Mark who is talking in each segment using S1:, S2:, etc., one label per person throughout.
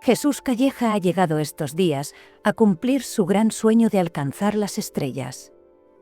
S1: Jesús Calleja ha llegado estos días a cumplir su gran sueño de alcanzar las estrellas.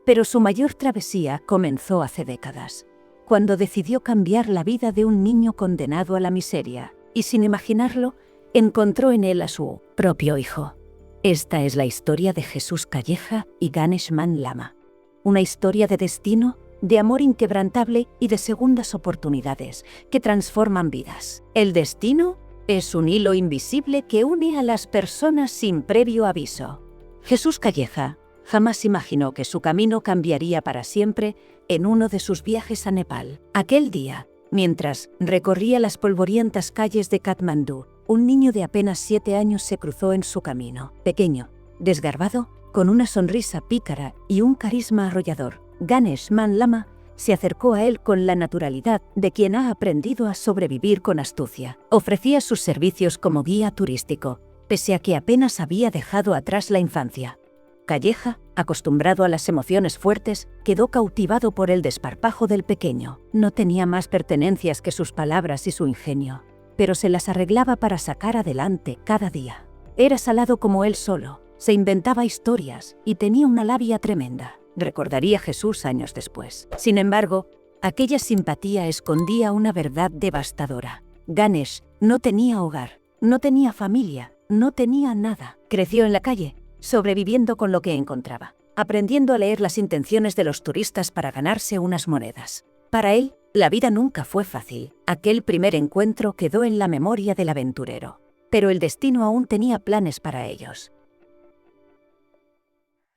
S1: Pero su mayor travesía comenzó hace décadas, cuando decidió cambiar la vida de un niño condenado a la miseria, y sin imaginarlo, encontró en él a su propio hijo. Esta es la historia de Jesús Calleja y Ganesh Man Lama. Una historia de destino, de amor inquebrantable y de segundas oportunidades que transforman vidas. El destino es un hilo invisible que une a las personas sin previo aviso. Jesús Calleja jamás imaginó que su camino cambiaría para siempre en uno de sus viajes a Nepal. Aquel día, mientras recorría las polvorientas calles de Katmandú, un niño de apenas 7 años se cruzó en su camino. Pequeño, desgarbado, con una sonrisa pícara y un carisma arrollador, Ganesh Man Lama se acercó a él con la naturalidad de quien ha aprendido a sobrevivir con astucia. Ofrecía sus servicios como guía turístico, pese a que apenas había dejado atrás la infancia. Calleja, acostumbrado a las emociones fuertes, quedó cautivado por el desparpajo del pequeño. No tenía más pertenencias que sus palabras y su ingenio, pero se las arreglaba para sacar adelante cada día. Era salado como él solo, se inventaba historias y tenía una labia tremenda, recordaría Jesús años después. Sin embargo, aquella simpatía escondía una verdad devastadora. Ganesh no tenía hogar, no tenía familia, no tenía nada. Creció en la calle, sobreviviendo con lo que encontraba, aprendiendo a leer las intenciones de los turistas para ganarse unas monedas. Para él, la vida nunca fue fácil. Aquel primer encuentro quedó en la memoria del aventurero, pero el destino aún tenía planes para ellos.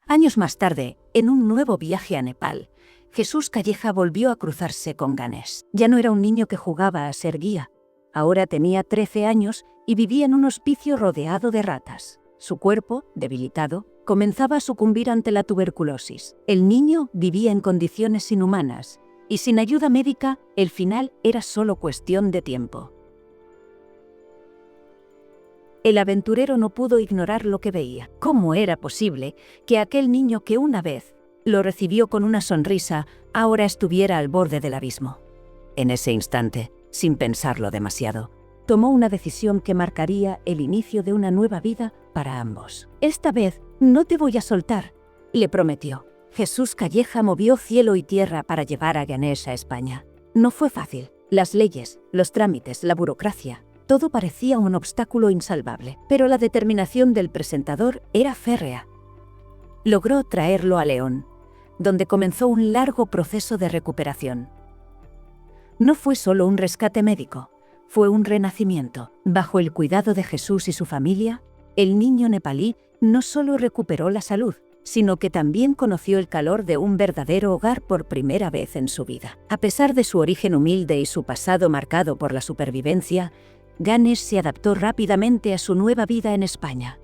S1: Años más tarde, en un nuevo viaje a Nepal, Jesús Calleja volvió a cruzarse con Ganesh. Ya no era un niño que jugaba a ser guía. Ahora tenía 13 años y vivía en un hospicio rodeado de ratas. Su cuerpo, debilitado, comenzaba a sucumbir ante la tuberculosis. El niño vivía en condiciones inhumanas, y sin ayuda médica, el final era solo cuestión de tiempo. El aventurero no pudo ignorar lo que veía. ¿Cómo era posible que aquel niño que una vez lo recibió con una sonrisa, ahora estuviera al borde del abismo? En ese instante, sin pensarlo demasiado, tomó una decisión que marcaría el inicio de una nueva vida para ambos. «Esta vez no te voy a soltar», le prometió. Jesús Calleja movió cielo y tierra para llevar a Ganesh a España. No fue fácil. Las leyes, los trámites, la burocracia, todo parecía un obstáculo insalvable. Pero la determinación del presentador era férrea. Logró traerlo a León, donde comenzó un largo proceso de recuperación. No fue solo un rescate médico, fue un renacimiento. Bajo el cuidado de Jesús y su familia, el niño nepalí no solo recuperó la salud, sino que también conoció el calor de un verdadero hogar por primera vez en su vida. A pesar de su origen humilde y su pasado marcado por la supervivencia, Ganesh se adaptó rápidamente a su nueva vida en España.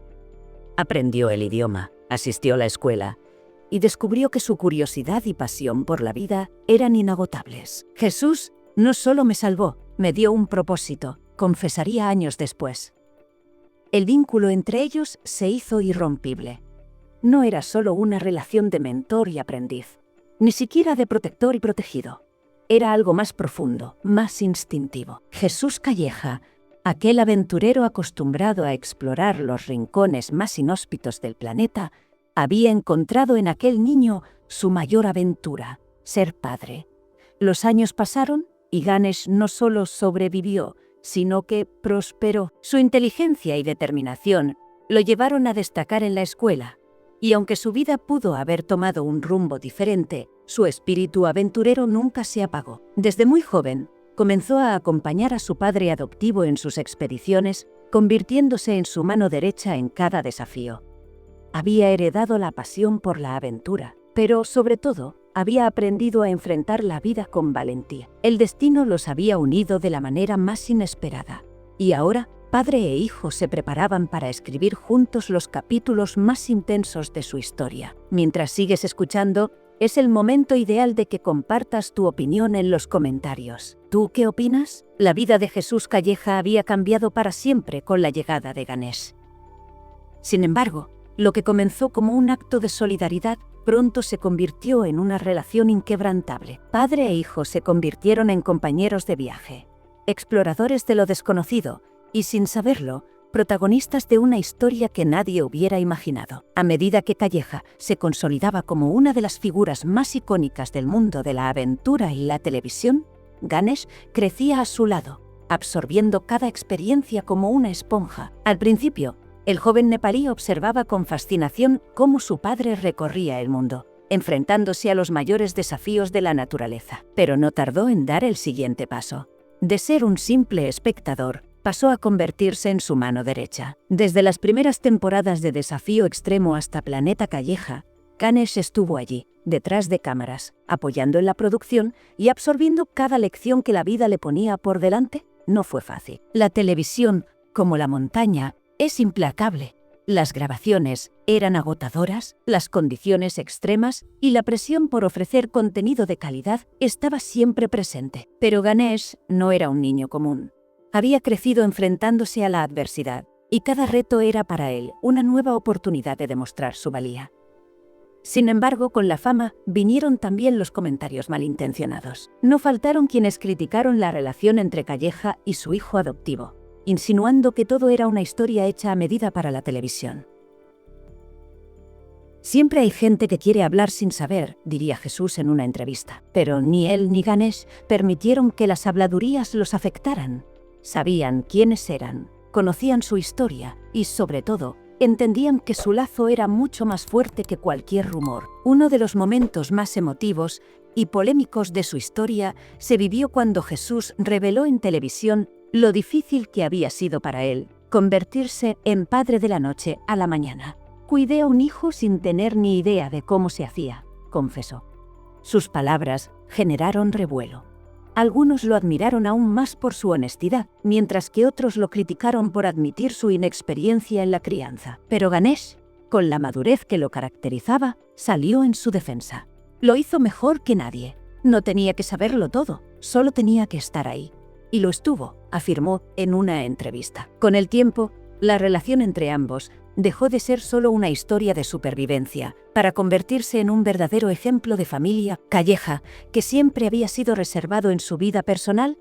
S1: Aprendió el idioma, asistió a la escuela y descubrió que su curiosidad y pasión por la vida eran inagotables. «Jesús no solo me salvó, me dio un propósito», confesaría años después. El vínculo entre ellos se hizo irrompible. No era solo una relación de mentor y aprendiz, ni siquiera de protector y protegido. Era algo más profundo, más instintivo. Jesús Calleja, aquel aventurero acostumbrado a explorar los rincones más inhóspitos del planeta, había encontrado en aquel niño su mayor aventura, ser padre. Los años pasaron y Ganesh no solo sobrevivió, sino que prosperó. Su inteligencia y determinación lo llevaron a destacar en la escuela, y aunque su vida pudo haber tomado un rumbo diferente, su espíritu aventurero nunca se apagó. Desde muy joven, comenzó a acompañar a su padre adoptivo en sus expediciones, convirtiéndose en su mano derecha en cada desafío. Había heredado la pasión por la aventura, pero sobre todo, había aprendido a enfrentar la vida con valentía. El destino los había unido de la manera más inesperada, y ahora, padre e hijo se preparaban para escribir juntos los capítulos más intensos de su historia. Mientras sigues escuchando, es el momento ideal de que compartas tu opinión en los comentarios. ¿Tú qué opinas? La vida de Jesús Calleja había cambiado para siempre con la llegada de Ganesh. Sin embargo, lo que comenzó como un acto de solidaridad pronto se convirtió en una relación inquebrantable. Padre e hijo se convirtieron en compañeros de viaje, exploradores de lo desconocido, y sin saberlo, protagonistas de una historia que nadie hubiera imaginado. A medida que Calleja se consolidaba como una de las figuras más icónicas del mundo de la aventura y la televisión, Ganesh crecía a su lado, absorbiendo cada experiencia como una esponja. Al principio, el joven nepalí observaba con fascinación cómo su padre recorría el mundo, enfrentándose a los mayores desafíos de la naturaleza. Pero no tardó en dar el siguiente paso. De ser un simple espectador, pasó a convertirse en su mano derecha. Desde las primeras temporadas de Desafío Extremo hasta Planeta Calleja, Ganesh estuvo allí, detrás de cámaras, apoyando en la producción y absorbiendo cada lección que la vida le ponía por delante. No fue fácil. La televisión, como la montaña, es implacable. Las grabaciones eran agotadoras, las condiciones extremas y la presión por ofrecer contenido de calidad estaba siempre presente. Pero Ganesh no era un niño común. Había crecido enfrentándose a la adversidad, y cada reto era para él una nueva oportunidad de demostrar su valía. Sin embargo, con la fama vinieron también los comentarios malintencionados. No faltaron quienes criticaron la relación entre Calleja y su hijo adoptivo, insinuando que todo era una historia hecha a medida para la televisión. Siempre hay gente que quiere hablar sin saber, diría Jesús en una entrevista. Pero ni él ni Ganesh permitieron que las habladurías los afectaran. Sabían quiénes eran, conocían su historia y, sobre todo, entendían que su lazo era mucho más fuerte que cualquier rumor. Uno de los momentos más emotivos y polémicos de su historia se vivió cuando Jesús reveló en televisión lo difícil que había sido para él convertirse en padre de la noche a la mañana. «Cuidé a un hijo sin tener ni idea de cómo se hacía», confesó. Sus palabras generaron revuelo. Algunos lo admiraron aún más por su honestidad, mientras que otros lo criticaron por admitir su inexperiencia en la crianza. Pero Ganesh, con la madurez que lo caracterizaba, salió en su defensa. Lo hizo mejor que nadie. No tenía que saberlo todo, solo tenía que estar ahí. Y lo estuvo, afirmó en una entrevista. Con el tiempo, la relación entre ambos dejó de ser solo una historia de supervivencia para convertirse en un verdadero ejemplo de familia. Calleja, que siempre había sido reservado en su vida personal,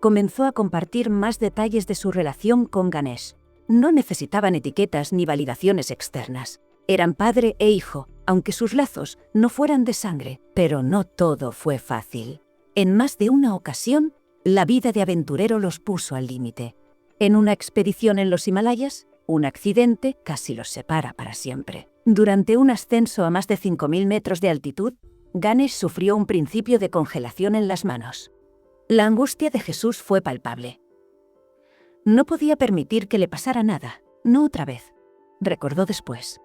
S1: comenzó a compartir más detalles de su relación con Ganesh. No necesitaban etiquetas ni validaciones externas. Eran padre e hijo, aunque sus lazos no fueran de sangre. Pero no todo fue fácil. En más de una ocasión, la vida de aventurero los puso al límite. En una expedición en los Himalayas, un accidente casi los separa para siempre. Durante un ascenso a más de 5.000 metros de altitud, Ganesh sufrió un principio de congelación en las manos. La angustia de Jesús fue palpable. No podía permitir que le pasara nada, no otra vez, recordó después.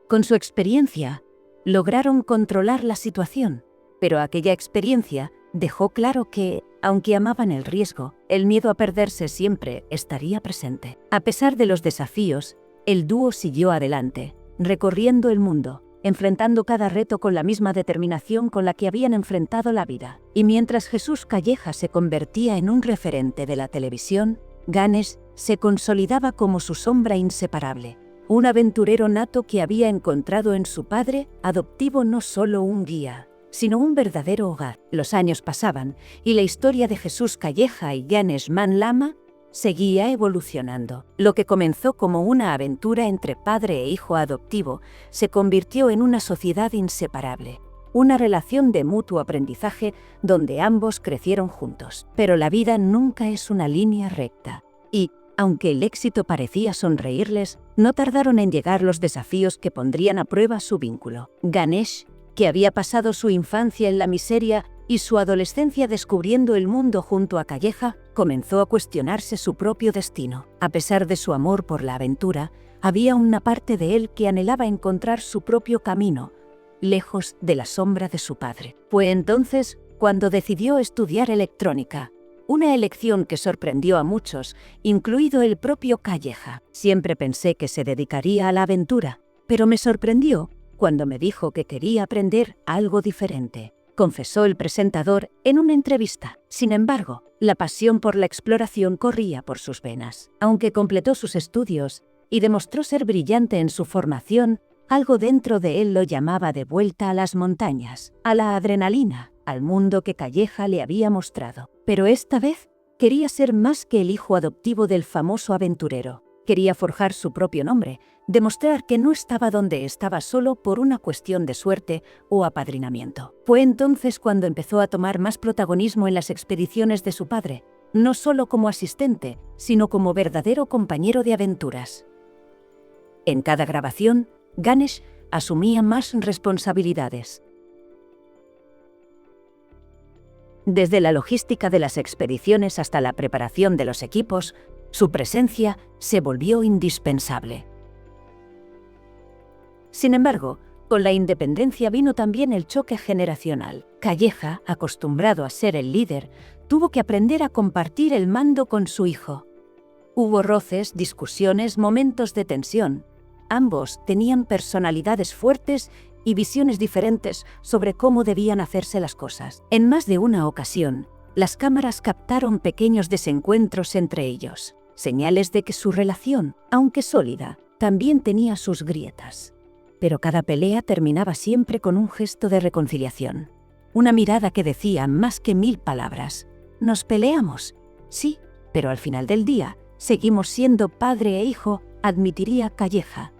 S1: Con su experiencia, lograron controlar la situación, pero aquella experiencia dejó claro que, aunque amaban el riesgo, el miedo a perderse siempre estaría presente. A pesar de los desafíos, el dúo siguió adelante, recorriendo el mundo, enfrentando cada reto con la misma determinación con la que habían enfrentado la vida. Y mientras Jesús Calleja se convertía en un referente de la televisión, Ganesh se consolidaba como su sombra inseparable, un aventurero nato que había encontrado en su padre adoptivo no solo un guía, sino un verdadero hogar. Los años pasaban y la historia de Jesús Calleja y Ganesh Manlama seguía evolucionando. Lo que comenzó como una aventura entre padre e hijo adoptivo se convirtió en una sociedad inseparable, una relación de mutuo aprendizaje donde ambos crecieron juntos. Pero la vida nunca es una línea recta. Y, aunque el éxito parecía sonreírles, no tardaron en llegar los desafíos que pondrían a prueba su vínculo. Ganesh, que había pasado su infancia en la miseria y su adolescencia descubriendo el mundo junto a Calleja, comenzó a cuestionarse su propio destino. A pesar de su amor por la aventura, había una parte de él que anhelaba encontrar su propio camino, lejos de la sombra de su padre. Fue entonces cuando decidió estudiar electrónica, una elección que sorprendió a muchos, incluido el propio Calleja. Siempre pensé que se dedicaría a la aventura, pero me sorprendió cuando me dijo que quería aprender algo diferente, confesó el presentador en una entrevista. Sin embargo, la pasión por la exploración corría por sus venas. Aunque completó sus estudios y demostró ser brillante en su formación, algo dentro de él lo llamaba de vuelta a las montañas, a la adrenalina, al mundo que Calleja le había mostrado. Pero esta vez quería ser más que el hijo adoptivo del famoso aventurero. Quería forjar su propio nombre, demostrar que no estaba donde estaba solo por una cuestión de suerte o apadrinamiento. Fue entonces cuando empezó a tomar más protagonismo en las expediciones de su padre, no solo como asistente, sino como verdadero compañero de aventuras. En cada grabación, Ganesh asumía más responsabilidades. Desde la logística de las expediciones hasta la preparación de los equipos, su presencia se volvió indispensable. Sin embargo, con la independencia vino también el choque generacional. Calleja, acostumbrado a ser el líder, tuvo que aprender a compartir el mando con su hijo. Hubo roces, discusiones, momentos de tensión. Ambos tenían personalidades fuertes y visiones diferentes sobre cómo debían hacerse las cosas. En más de una ocasión, las cámaras captaron pequeños desencuentros entre ellos, señales de que su relación, aunque sólida, también tenía sus grietas. Pero cada pelea terminaba siempre con un gesto de reconciliación. Una mirada que decía más que 1000 palabras. «Nos peleamos, sí, pero al final del día seguimos siendo padre e hijo», admitiría Calleja.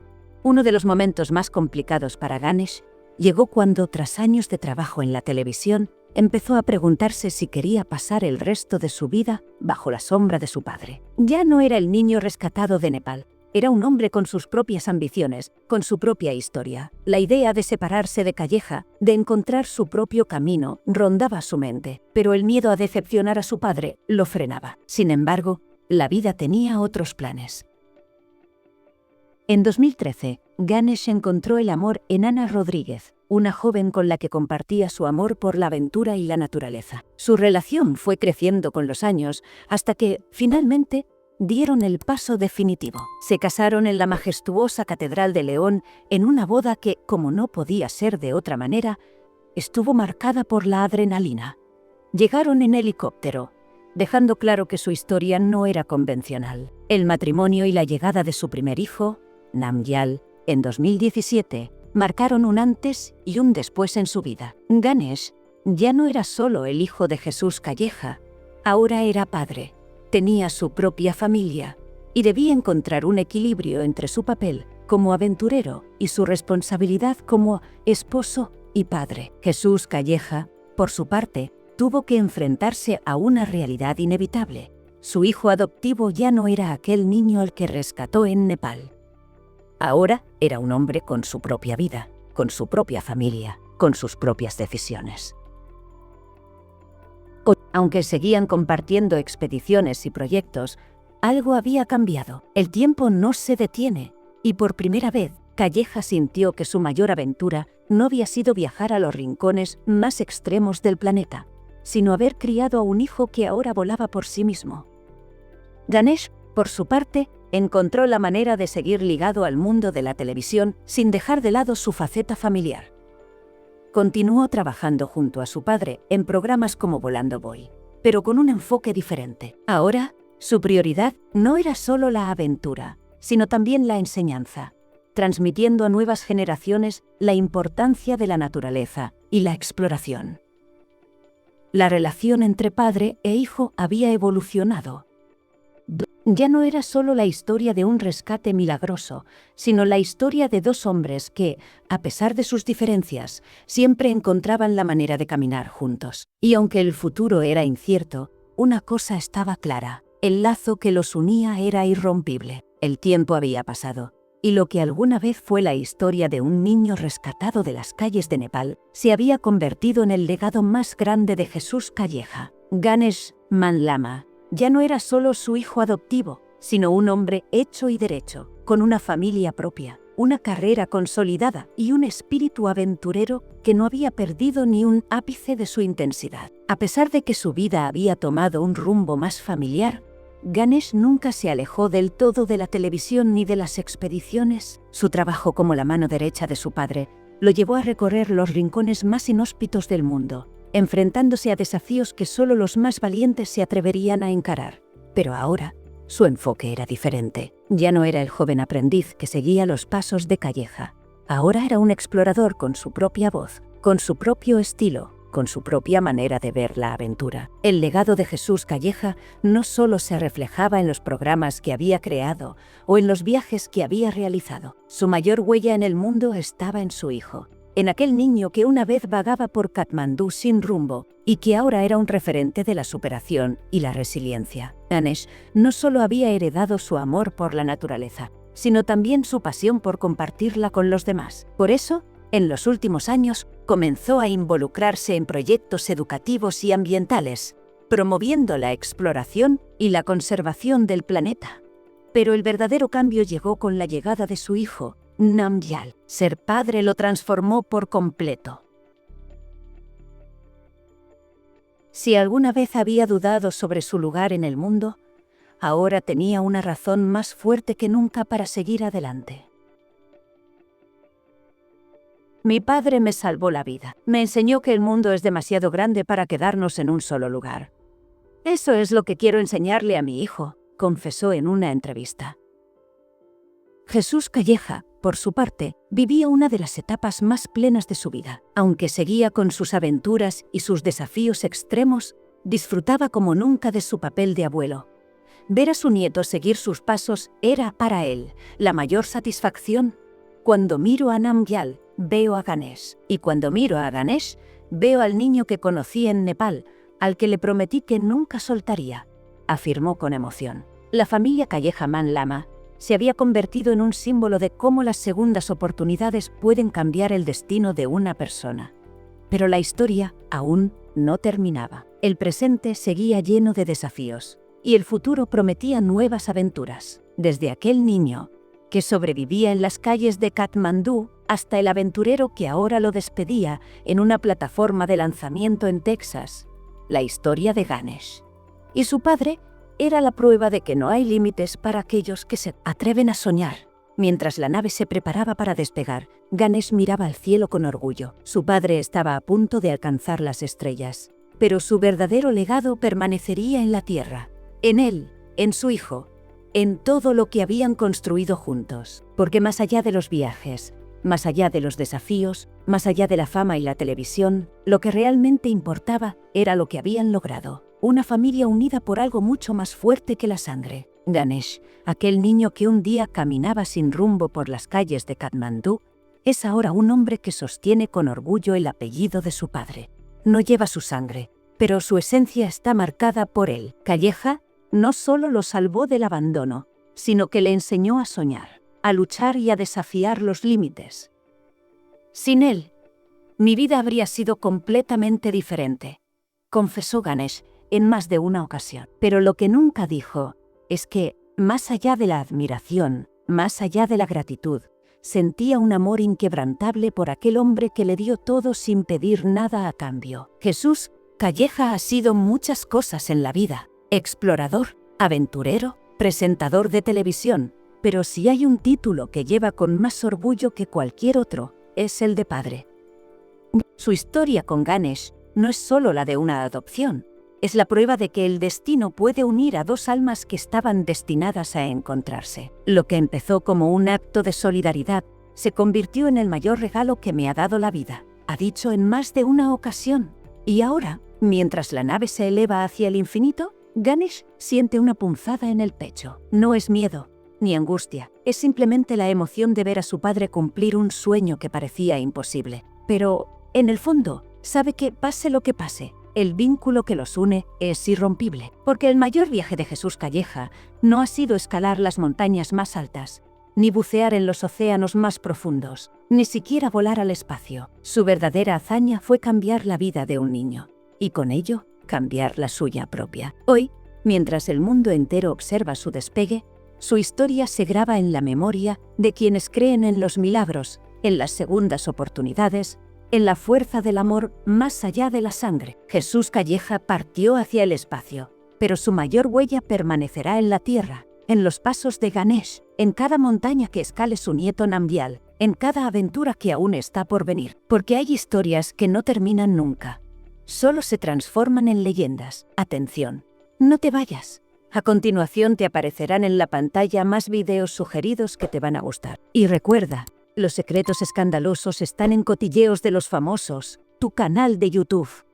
S1: Uno de los momentos más complicados para Ganesh llegó cuando, tras años de trabajo en la televisión, empezó a preguntarse si quería pasar el resto de su vida bajo la sombra de su padre. Ya no era el niño rescatado de Nepal. Era un hombre con sus propias ambiciones, con su propia historia. La idea de separarse de Calleja, de encontrar su propio camino, rondaba su mente, pero el miedo a decepcionar a su padre lo frenaba. Sin embargo, la vida tenía otros planes. En 2013, Ganesh encontró el amor en Ana Rodríguez, una joven con la que compartía su amor por la aventura y la naturaleza. Su relación fue creciendo con los años hasta que, finalmente, dieron el paso definitivo. Se casaron en la majestuosa Catedral de León en una boda que, como no podía ser de otra manera, estuvo marcada por la adrenalina. Llegaron en helicóptero, dejando claro que su historia no era convencional. El matrimonio y la llegada de su primer hijo, Namgyal, en 2017, marcaron un antes y un después en su vida. Ganesh ya no era solo el hijo de Jesús Calleja, ahora era padre. Tenía su propia familia y debía encontrar un equilibrio entre su papel como aventurero y su responsabilidad como esposo y padre. Jesús Calleja, por su parte, tuvo que enfrentarse a una realidad inevitable. Su hijo adoptivo ya no era aquel niño al que rescató en Nepal. Ahora era un hombre con su propia vida, con su propia familia, con sus propias decisiones. Aunque seguían compartiendo expediciones y proyectos, algo había cambiado. El tiempo no se detiene, y por primera vez, Calleja sintió que su mayor aventura no había sido viajar a los rincones más extremos del planeta, sino haber criado a un hijo que ahora volaba por sí mismo. Ganesh, por su parte, encontró la manera de seguir ligado al mundo de la televisión sin dejar de lado su faceta familiar. Continuó trabajando junto a su padre en programas como Volando Voy, pero con un enfoque diferente. Ahora, su prioridad no era solo la aventura, sino también la enseñanza, transmitiendo a nuevas generaciones la importancia de la naturaleza y la exploración. La relación entre padre e hijo había evolucionado. Ya no era solo la historia de un rescate milagroso, sino la historia de dos hombres que, a pesar de sus diferencias, siempre encontraban la manera de caminar juntos. Y aunque el futuro era incierto, una cosa estaba clara: el lazo que los unía era irrompible. El tiempo había pasado, y lo que alguna vez fue la historia de un niño rescatado de las calles de Nepal se había convertido en el legado más grande de Jesús Calleja. Ganesh Manlama ya no era solo su hijo adoptivo, sino un hombre hecho y derecho, con una familia propia, una carrera consolidada y un espíritu aventurero que no había perdido ni un ápice de su intensidad. A pesar de que su vida había tomado un rumbo más familiar, Ganesh nunca se alejó del todo de la televisión ni de las expediciones. Su trabajo como la mano derecha de su padre lo llevó a recorrer los rincones más inhóspitos del mundo, enfrentándose a desafíos que solo los más valientes se atreverían a encarar. Pero ahora, su enfoque era diferente. Ya no era el joven aprendiz que seguía los pasos de Calleja. Ahora era un explorador con su propia voz, con su propio estilo, con su propia manera de ver la aventura. El legado de Jesús Calleja no solo se reflejaba en los programas que había creado o en los viajes que había realizado. Su mayor huella en el mundo estaba en su hijo, en aquel niño que una vez vagaba por Katmandú sin rumbo y que ahora era un referente de la superación y la resiliencia. Ganesh no solo había heredado su amor por la naturaleza, sino también su pasión por compartirla con los demás. Por eso, en los últimos años, comenzó a involucrarse en proyectos educativos y ambientales, promoviendo la exploración y la conservación del planeta. Pero el verdadero cambio llegó con la llegada de su hijo, Namgyal. Ser padre lo transformó por completo. Si alguna vez había dudado sobre su lugar en el mundo, ahora tenía una razón más fuerte que nunca para seguir adelante. Mi padre me salvó la vida. Me enseñó que el mundo es demasiado grande para quedarnos en un solo lugar. Eso es lo que quiero enseñarle a mi hijo, confesó en una entrevista. Jesús Calleja, por su parte, vivía una de las etapas más plenas de su vida. Aunque seguía con sus aventuras y sus desafíos extremos, disfrutaba como nunca de su papel de abuelo. Ver a su nieto seguir sus pasos era, para él, la mayor satisfacción. Cuando miro a Namgyal, veo a Ganesh. Y cuando miro a Ganesh, veo al niño que conocí en Nepal, al que le prometí que nunca soltaría, afirmó con emoción. La familia Calleja Man Lama se había convertido en un símbolo de cómo las segundas oportunidades pueden cambiar el destino de una persona. Pero la historia aún no terminaba. El presente seguía lleno de desafíos, y el futuro prometía nuevas aventuras. Desde aquel niño que sobrevivía en las calles de Katmandú hasta el aventurero que ahora lo despedía en una plataforma de lanzamiento en Texas. La historia de Ganesh y su padre era la prueba de que no hay límites para aquellos que se atreven a soñar. Mientras la nave se preparaba para despegar, Ganesh miraba al cielo con orgullo. Su padre estaba a punto de alcanzar las estrellas, pero su verdadero legado permanecería en la tierra, en él, en su hijo, en todo lo que habían construido juntos. Porque más allá de los viajes, más allá de los desafíos, más allá de la fama y la televisión, lo que realmente importaba era lo que habían logrado. Una familia unida por algo mucho más fuerte que la sangre. Ganesh, aquel niño que un día caminaba sin rumbo por las calles de Katmandú, es ahora un hombre que sostiene con orgullo el apellido de su padre. No lleva su sangre, pero su esencia está marcada por él. Calleja no solo lo salvó del abandono, sino que le enseñó a soñar, a luchar y a desafiar los límites. Sin él, mi vida habría sido completamente diferente, confesó Ganesh en más de una ocasión. Pero lo que nunca dijo es que, más allá de la admiración, más allá de la gratitud, sentía un amor inquebrantable por aquel hombre que le dio todo sin pedir nada a cambio. Jesús Calleja ha sido muchas cosas en la vida: explorador, aventurero, presentador de televisión, pero si hay un título que lleva con más orgullo que cualquier otro, es el de padre. Su historia con Ganesh no es solo la de una adopción, es la prueba de que el destino puede unir a dos almas que estaban destinadas a encontrarse. Lo que empezó como un acto de solidaridad se convirtió en el mayor regalo que me ha dado la vida, ha dicho en más de una ocasión. Y ahora, mientras la nave se eleva hacia el infinito, Ganesh siente una punzada en el pecho. No es miedo ni angustia, es simplemente la emoción de ver a su padre cumplir un sueño que parecía imposible. Pero, en el fondo, sabe que pase lo que pase, el vínculo que los une es irrompible. Porque el mayor viaje de Jesús Calleja no ha sido escalar las montañas más altas, ni bucear en los océanos más profundos, ni siquiera volar al espacio. Su verdadera hazaña fue cambiar la vida de un niño, y con ello, cambiar la suya propia. Hoy, mientras el mundo entero observa su despegue, su historia se graba en la memoria de quienes creen en los milagros, en las segundas oportunidades, en la fuerza del amor más allá de la sangre. Jesús Calleja partió hacia el espacio, pero su mayor huella permanecerá en la tierra, en los pasos de Ganesh, en cada montaña que escale su nieto Namgyal, en cada aventura que aún está por venir. Porque hay historias que no terminan nunca, solo se transforman en leyendas. Atención, no te vayas. A continuación te aparecerán en la pantalla más videos sugeridos que te van a gustar. Y recuerda, los secretos escandalosos están en Cotilleos de los Famosos, tu canal de YouTube.